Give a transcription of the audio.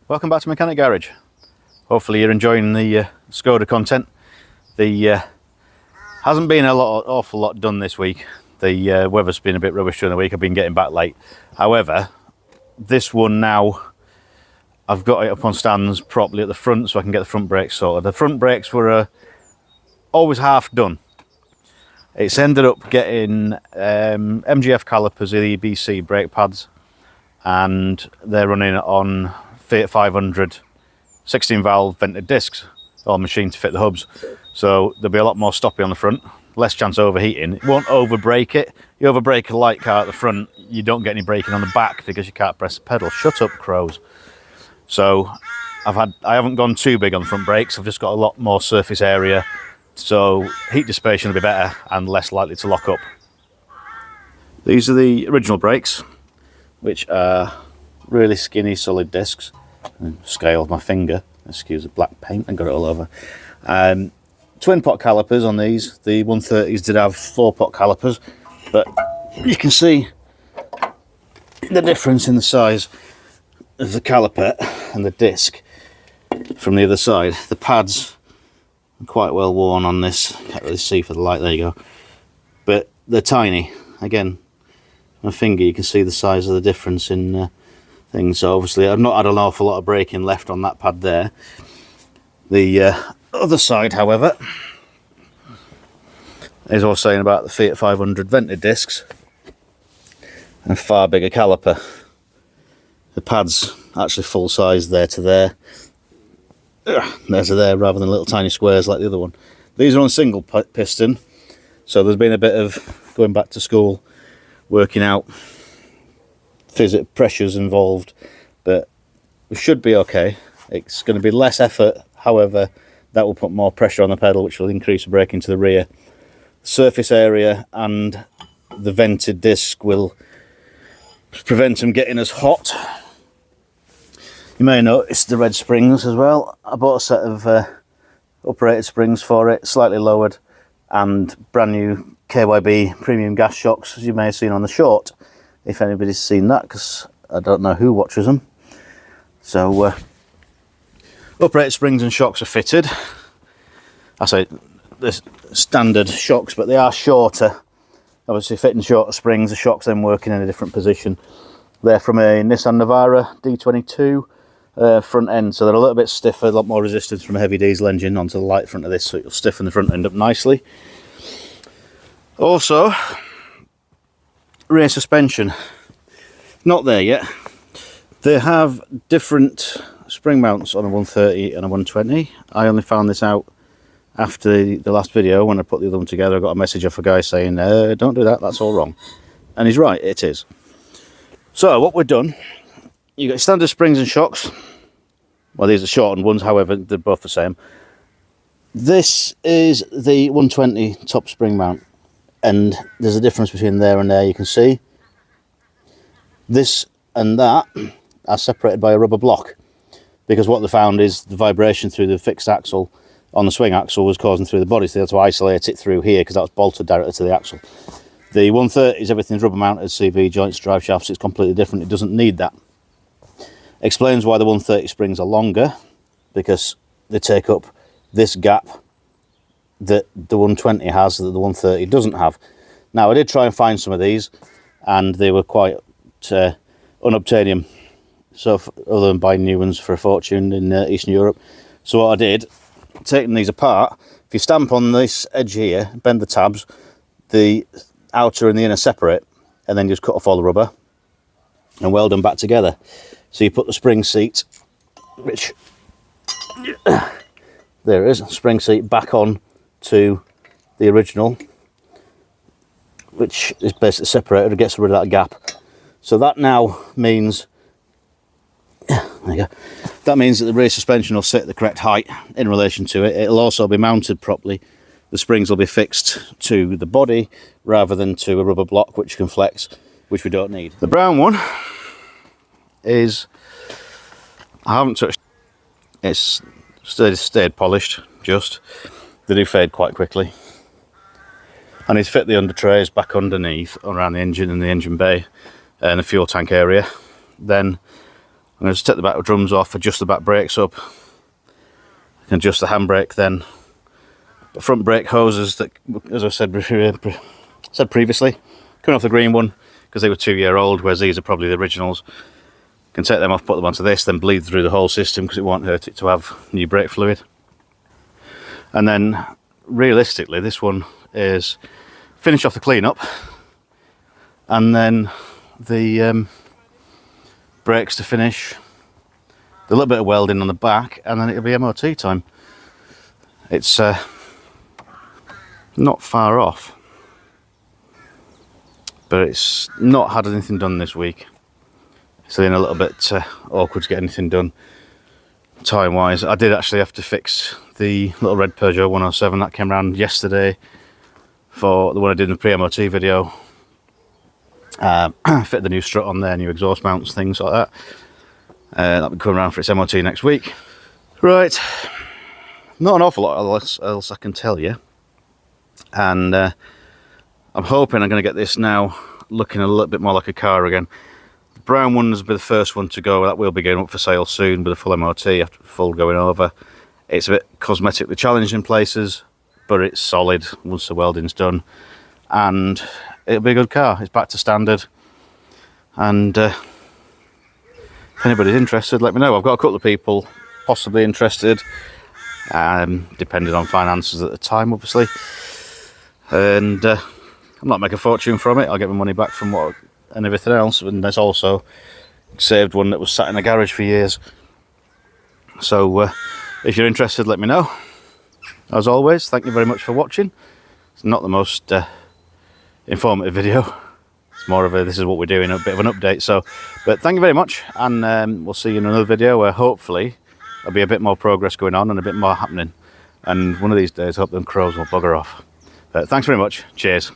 Welcome back to Mechanic Garage. Hopefully you're enjoying the Skoda content. The hasn't been awful lot done this week. The weather's been a bit rubbish during the week. I've been getting back late. However, this one now, I've got it up on stands properly at the front so I can get the front brakes sorted. The front brakes were always half done. It's ended up getting MGF calipers, the EBC brake pads, and they're running on Fiat 500 16 valve vented discs, all machined to fit the hubs. So there'll be a lot more stoppy on the front, less chance of overheating. It won't over brake it. You over brake a light car at the front, you don't get any braking on the back because you can't press the pedal. Shut up, crows. So I haven't gone too big on the front brakes. I've just got a lot more surface area, so heat dissipation will be better and less likely to lock up. These are the original brakes, which are really skinny solid discs. Scale of my finger, excuse the black paint, I got it all over. Twin pot calipers on these. The 130s did have 4-pot calipers, but you can see the difference in the size of the caliper and the disc from the other side. The pads are quite well worn on this. Can't really see for the light, there you go. But they're tiny. Again, my finger, you can see the size of the difference in things. So obviously I've not had an awful lot of braking left on that pad there. The other side, however, is all saying about the Fiat 500 vented discs and a far bigger caliper. The pad's actually full size there to there. There to there, rather than little tiny squares like the other one. These are on single piston, so there's been a bit of going back to school, working out pressures involved, but we should be okay. It's going to be less effort, however that will put more pressure on the pedal, which will increase the braking to the rear. Surface area and the vented disc will prevent them getting as hot. You may notice the red springs as well. I bought a set of uprated springs for it, slightly lowered, and brand new KYB premium gas shocks, as you may have seen on the short, if anybody's seen that, because I don't know who watches them. So uprated springs and shocks are fitted. I say the standard shocks, but they are shorter. Obviously fitting shorter springs, the shocks then working in a different position. They're from a Nissan Navara D22 front end, so they're a little bit stiffer, a lot more resistance from a heavy diesel engine onto the light front of this, so it'll stiffen the front end up nicely. Also, rear suspension, not there yet. They have different spring mounts on a 130 and a 120. I only found this out after the last video. When I put the other one together, I got a message off a guy saying, don't do that, that's all wrong. And he's right, it is. So what we've done, you got standard springs and shocks. Well, these are shortened ones, however they're both the same. This is the 120 top spring mount, and there's a difference between there and there. You can see this and that are separated by a rubber block, because what they found is the vibration through the fixed axle on the swing axle was causing through the body, so they had to isolate it through here because that was bolted directly to the axle. The 130s, everything's rubber mounted, CV joints, drive shafts, it's completely different. It doesn't need that. Explains why the 130 springs are longer, because they take up this gap that the 120 has that the 130 doesn't have. Now, I did try and find some of these, and they were quite unobtainium, so other than buying new ones for a fortune in Eastern Europe. So what I did, taking these apart, if you stamp on this edge here, bend the tabs, the outer and the inner separate, and then just cut off all the rubber and weld them back together. So you put the spring seat, which there it is, spring seat back on to the original, which is basically separated. It gets rid of that gap. So that now means, there you go, that means that the rear suspension will sit at the correct height in relation to it. It'll also be mounted properly. The springs will be fixed to the body rather than to a rubber block which can flex, which we don't need. The brown one is, I haven't touched, it's stayed polished, just. They do fade quite quickly. I need to fit the under trays back underneath around the engine and the engine bay and the fuel tank area. Then I'm going to just take the back drums off, adjust the back brakes up, I can adjust the handbrake then. The front brake hoses that, as I said previously, coming off the green one because they were 2-year-old, whereas these are probably the originals. Can take them off, put them onto this, then bleed through the whole system because it won't hurt it to have new brake fluid. And then realistically, this one is finish off the cleanup, and then the brakes to finish, a little bit of welding on the back, and then it'll be MOT time. It's not far off, but it's not had anything done this week. It's been a little bit awkward to get anything done time wise. I did actually have to fix the little red Peugeot 107 that came around yesterday for the one I did in the pre-MOT video. Fit the new strut on there, new exhaust mounts, things like that. That'll be coming around for its MOT next week. Right, not an awful lot else I can tell you, and I'm hoping I'm going to get this now looking a little bit more like a car again. The brown one will be the first one to go. That will be going up for sale soon with a full MOT after full going over. It's a bit cosmetically challenged in places, but it's solid once the welding's done, and it'll be a good car. It's back to standard, and if anybody's interested, let me know. I've got a couple of people possibly interested, depending on finances at the time, obviously, and I'm not making a fortune from it. I'll get my money back from what and everything else, and there's also saved one that was sat in the garage for years. So if you're interested, let me know. As always, thank you very much for watching. It's not the most informative video. It's more of a this is what we're doing, a bit of an update. So, but thank you very much, and we'll see you in another video where hopefully there'll be a bit more progress going on and a bit more happening. And one of these days, I hope them crows will bugger off. But thanks very much. Cheers.